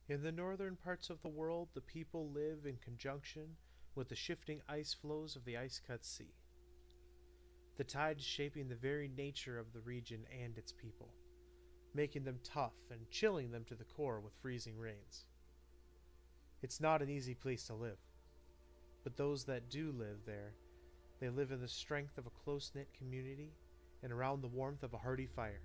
In the northern parts of the world, the people live in conjunction with the shifting ice flows of the ice-cut sea, the tides shaping the very nature of the region and its people, making them tough and chilling them to the core with freezing rains. It's not an easy place to live, but those that do live there, they live in the strength of a close-knit community and around the warmth of a hearty fire.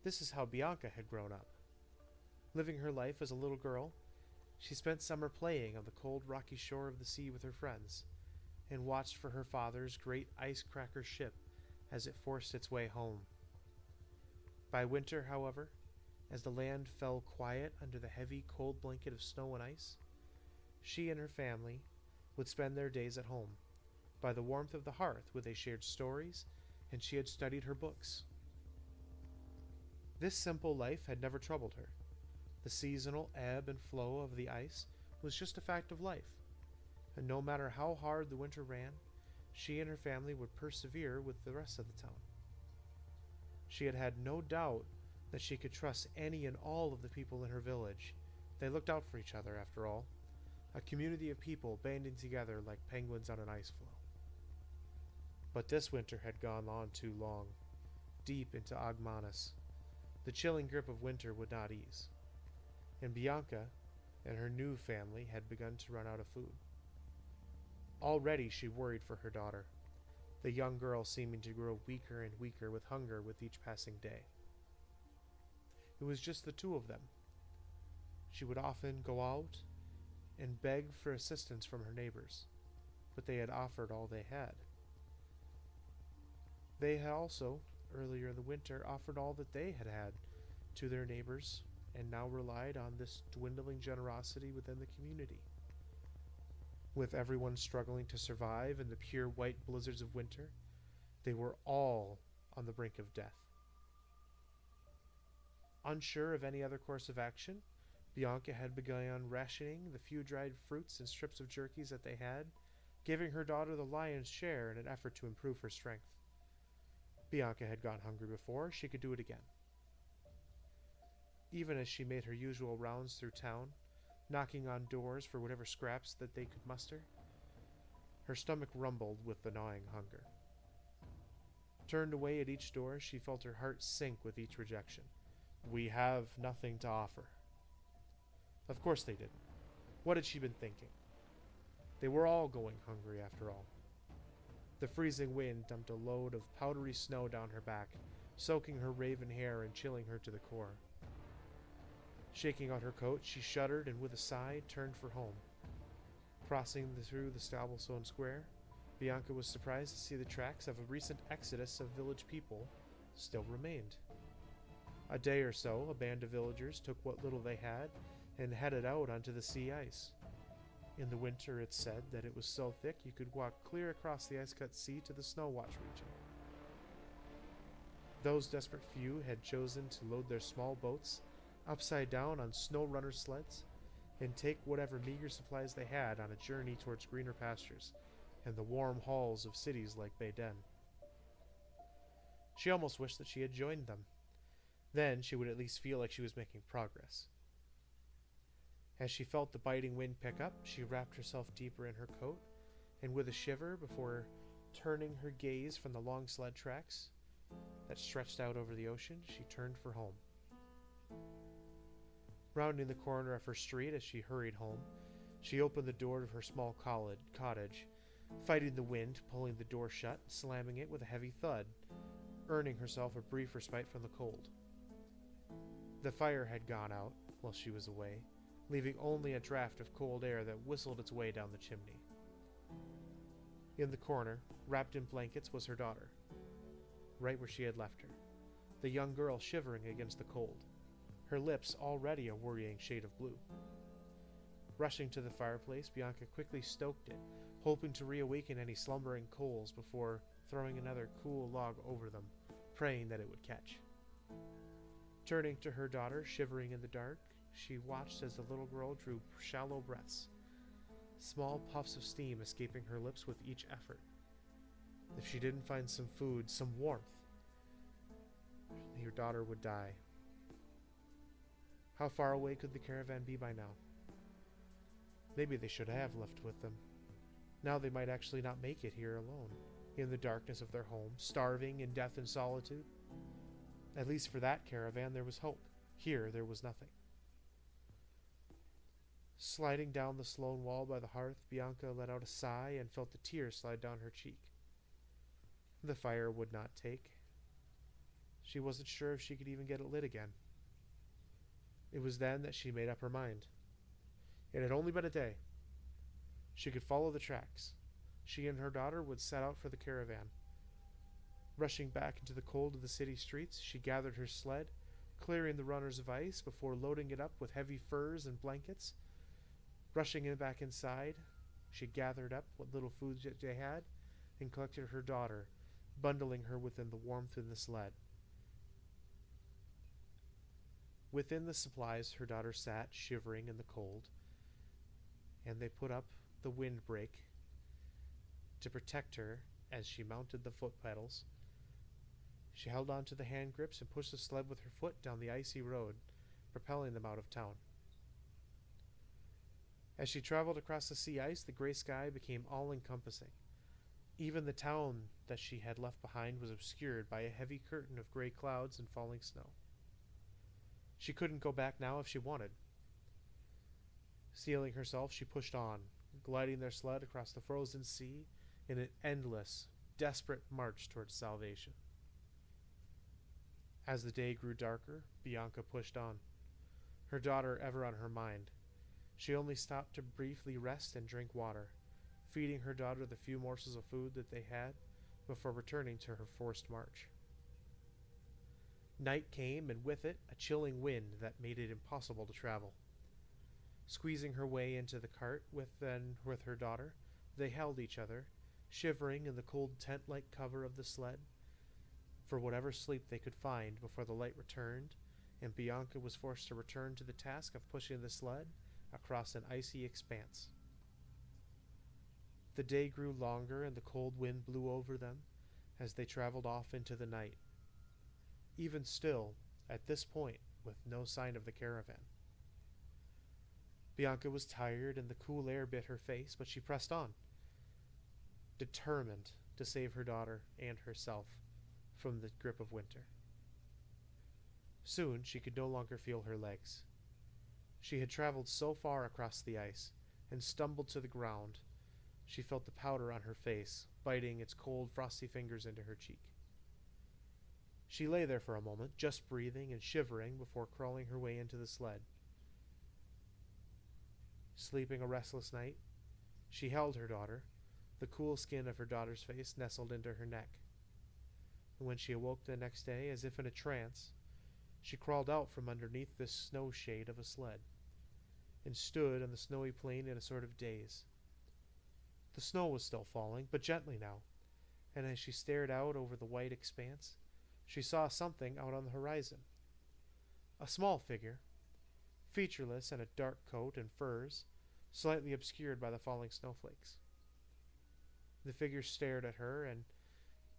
This is how Bianca had grown up. Living her life as a little girl, she spent summer playing on the cold rocky shore of the sea with her friends, and watched for her father's great ice-cracker ship as it forced its way home. By winter, however, as the land fell quiet under the heavy, cold blanket of snow and ice, she and her family would spend their days at home, by the warmth of the hearth where they shared stories and she had studied her books. This simple life had never troubled her. The seasonal ebb and flow of the ice was just a fact of life, and no matter how hard the winter ran, she and her family would persevere with the rest of the town. She had had no doubt that she could trust any and all of the people in her village. They looked out for each other, after all, a community of people banding together like penguins on an ice floe. But this winter had gone on too long, deep into Agmanis. The chilling grip of winter would not ease, and Bianca and her new family had begun to run out of food. Already she worried for her daughter, the young girl seeming to grow weaker and weaker with hunger with each passing day. It was just the two of them. She would often go out and beg for assistance from her neighbors, but they had offered all they had. They had also, earlier in the winter, offered all that they had had to their neighbors, and now relied on this dwindling generosity within the community. With everyone struggling to survive in the pure white blizzards of winter, they were all on the brink of death. Unsure of any other course of action, Bianca had begun rationing the few dried fruits and strips of jerkies that they had, giving her daughter the lion's share in an effort to improve her strength. Bianca had gone hungry before, she could do it again. Even as she made her usual rounds through town, knocking on doors for whatever scraps that they could muster, her stomach rumbled with the gnawing hunger. Turned away at each door, she felt her heart sink with each rejection. "We have nothing to offer." Of course they didn't. What had she been thinking? They were all going hungry after all. The freezing wind dumped a load of powdery snow down her back, soaking her raven hair and chilling her to the core. Shaking out her coat, she shuddered and with a sigh turned for home. Crossing through the cobblestone square, Bianca was surprised to see the tracks of a recent exodus of village people still remained. A day or so, a band of villagers took what little they had and headed out onto the sea ice. In the winter, it said that it was so thick you could walk clear across the ice-cut sea to the Snowwatch region. Those desperate few had chosen to load their small boats upside down on snow-runner sleds and take whatever meager supplies they had on a journey towards greener pastures and the warm halls of cities like Baden. She almost wished that she had joined them. Then she would at least feel like she was making progress. As she felt the biting wind pick up, she wrapped herself deeper in her coat, and with a shiver before turning her gaze from the long sled tracks that stretched out over the ocean, she turned for home. Rounding the corner of her street as she hurried home, she opened the door of her small cottage, fighting the wind, pulling the door shut, slamming it with a heavy thud, earning herself a brief respite from the cold. The fire had gone out while she was away, leaving only a draft of cold air that whistled its way down the chimney. In the corner, wrapped in blankets, was her daughter, right where she had left her, the young girl shivering against the cold, her lips already a worrying shade of blue. Rushing to the fireplace, Bianca quickly stoked it, hoping to reawaken any slumbering coals before throwing another cool log over them, praying that it would catch. Turning to her daughter, shivering in the dark, she watched as the little girl drew shallow breaths, small puffs of steam escaping her lips with each effort. If she didn't find some food, some warmth, her daughter would die. How far away could the caravan be by now? Maybe they should have left with them. Now they might actually not make it here alone, in the darkness of their home, starving in death and solitude. At least for that caravan there was hope. Here there was nothing. Sliding down the stone wall by the hearth, Bianca let out a sigh and felt a tear slide down her cheek. The fire would not take. She wasn't sure if she could even get it lit again. It was then that she made up her mind. It had only been a day. She could follow the tracks. She and her daughter would set out for the caravan. Rushing back into the cold of the city streets, she gathered her sled, clearing the runners of ice before loading it up with heavy furs and blankets. Rushing back inside, she gathered up what little food they had and collected her daughter, bundling her within the warmth in the sled. Within the supplies, her daughter sat, shivering in the cold, and they put up the windbreak to protect her as she mounted the foot pedals. She held on to the hand grips and pushed the sled with her foot down the icy road, propelling them out of town. As she traveled across the sea ice, the gray sky became all-encompassing. Even the town that she had left behind was obscured by a heavy curtain of gray clouds and falling snow. She couldn't go back now if she wanted. Steeling herself, she pushed on, gliding their sled across the frozen sea in an endless, desperate march towards salvation. As the day grew darker, Bianca pushed on, her daughter ever on her mind. She only stopped to briefly rest and drink water, feeding her daughter the few morsels of food that they had before returning to her forced march. Night came, and with it, a chilling wind that made it impossible to travel. Squeezing her way into the cart with her daughter, they held each other, shivering in the cold tent-like cover of the sled, for whatever sleep they could find before the light returned, and Bianca was forced to return to the task of pushing the sled across an icy expanse. The day grew longer, and the cold wind blew over them as they traveled off into the night. Even still, at this point, with no sign of the caravan. Bianca was tired, and the cool air bit her face, but she pressed on, determined to save her daughter and herself from the grip of winter. Soon she could no longer feel her legs. She had traveled so far across the ice, and stumbled to the ground. She felt the powder on her face, biting its cold, frosty fingers into her cheek. She lay there for a moment, just breathing and shivering before crawling her way into the sled. Sleeping a restless night, she held her daughter, the cool skin of her daughter's face nestled into her neck. And when she awoke the next day, as if in a trance, she crawled out from underneath this snow shade of a sled, and stood on the snowy plain in a sort of daze. The snow was still falling, but gently now, and as she stared out over the white expanse, she saw something out on the horizon. A small figure, featureless in a dark coat and furs, slightly obscured by the falling snowflakes. The figure stared at her, and,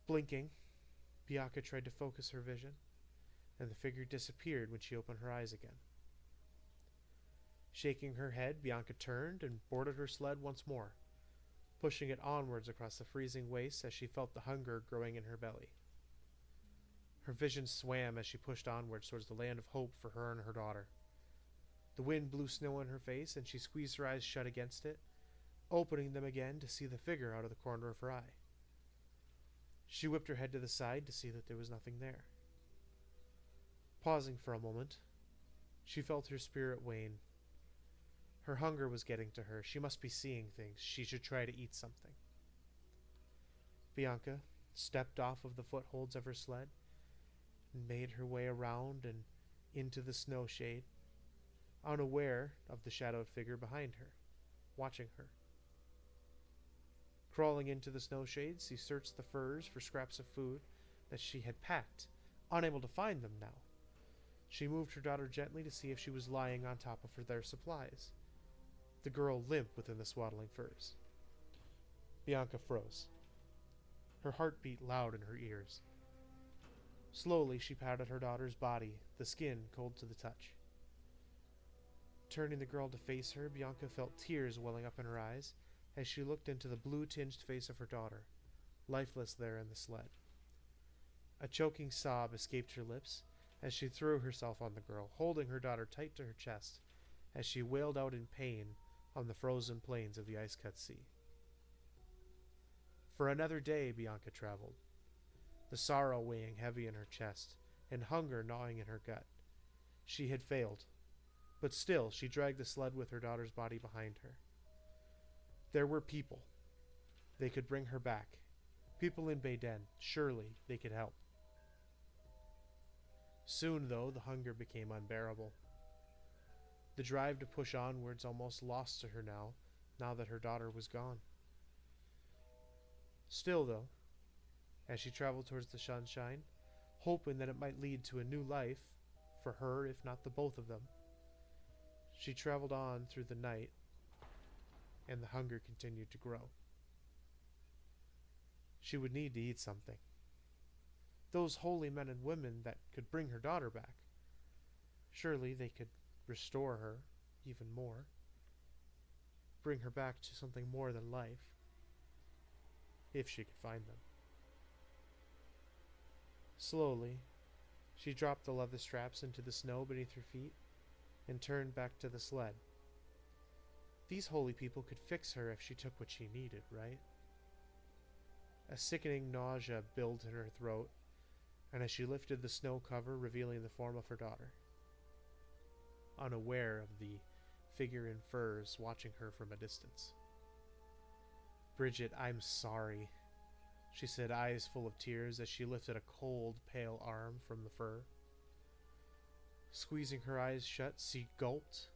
blinking, Bianca tried to focus her vision, and the figure disappeared when she opened her eyes again. Shaking her head, Bianca turned and boarded her sled once more, pushing it onwards across the freezing wastes as she felt the hunger growing in her belly. Her vision swam as she pushed onwards towards the land of hope for her and her daughter. The wind blew snow in her face, and she squeezed her eyes shut against it, opening them again to see the figure out of the corner of her eye. She whipped her head to the side to see that there was nothing there. Pausing for a moment, she felt her spirit wane. Her hunger was getting to her. She must be seeing things. She should try to eat something. Bianca stepped off of the footholds of her sled and made her way around and into the snow shade, unaware of the shadowed figure behind her, watching her. Crawling into the snow shades, she searched the furs for scraps of food that she had packed, unable to find them now. She moved her daughter gently to see if she was lying on top of their supplies, the girl limp within the swaddling furs. Bianca froze, her heart beat loud in her ears. Slowly she patted her daughter's body, the skin cold to the touch. Turning the girl to face her, Bianca felt tears welling up in her eyes as she looked into the blue-tinged face of her daughter, lifeless there in the sled. A choking sob escaped her lips as she threw herself on the girl, holding her daughter tight to her chest as she wailed out in pain on the frozen plains of the ice-cut sea. For another day Bianca traveled, the sorrow weighing heavy in her chest and hunger gnawing in her gut. She had failed, but still she dragged the sled with her daughter's body behind her. There were people. They could bring her back. People in Baden. Surely they could help. Soon, though, the hunger became unbearable. The drive to push onwards almost lost to her now that her daughter was gone. Still, though, as she traveled towards the sunshine, hoping that it might lead to a new life, for her, if not the both of them, she traveled on through the night, and the hunger continued to grow. She would need to eat something. Those holy men and women that could bring her daughter back, surely they could restore her even more, bring her back to something more than life, if she could find them. Slowly, she dropped the leather straps into the snow beneath her feet and turned back to the sled. These holy people could fix her if she took what she needed, right? A sickening nausea built in her throat, and as she lifted the snow cover, revealing the form of her daughter, unaware of the figure in furs watching her from a distance. "Bridget, I'm sorry," she said, eyes full of tears as she lifted a cold, pale arm from the fur. Squeezing her eyes shut, she gulped,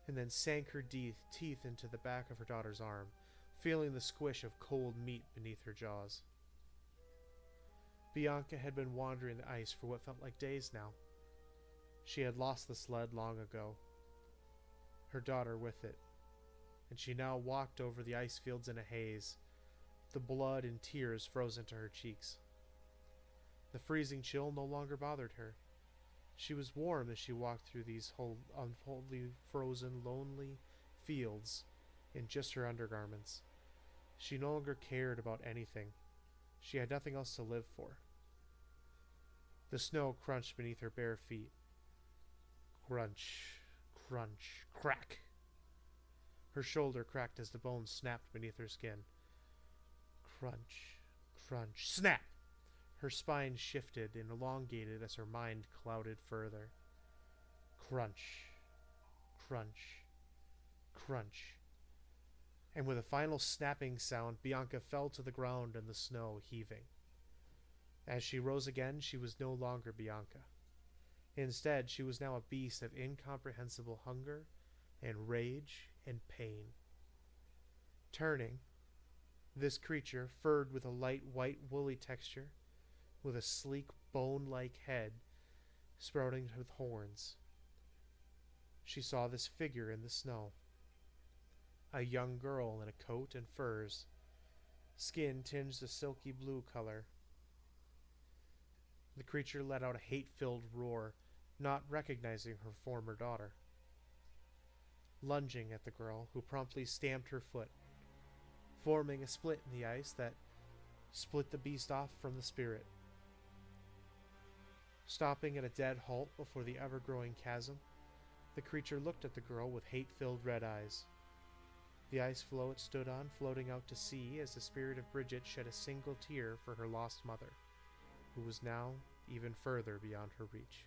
and then sank her teeth into the back of her daughter's arm, feeling the squish of cold meat beneath her jaws. Bianca had been wandering the ice for what felt like days now. She had lost the sled long ago, her daughter with it, and she now walked over the ice fields in a haze, the blood and tears frozen to her cheeks. The freezing chill no longer bothered her. She was warm as she walked through these unholy, frozen, lonely fields in just her undergarments. She no longer cared about anything. She had nothing else to live for. The snow crunched beneath her bare feet. Crunch, crunch, crack. Her shoulder cracked as the bones snapped beneath her skin. Crunch, crunch, snap! Her spine shifted and elongated as her mind clouded further. Crunch, crunch, crunch. And with a final snapping sound, Bianca fell to the ground in the snow, heaving. As she rose again, she was no longer Bianca. Instead, she was now a beast of incomprehensible hunger and rage and pain. Turning, this creature, furred with a light white woolly texture, with a sleek bone-like head sprouting with horns, she saw this figure in the snow. A young girl in a coat and furs, skin tinged a silky blue color. The creature let out a hate-filled roar, not recognizing her former daughter. Lunging at the girl, who promptly stamped her foot, forming a split in the ice that split the beast off from the spirit. Stopping at a dead halt before the ever-growing chasm, the creature looked at the girl with hate-filled red eyes. The ice floe it stood on floating out to sea as the spirit of Bridget shed a single tear for her lost mother, who was now even further beyond her reach.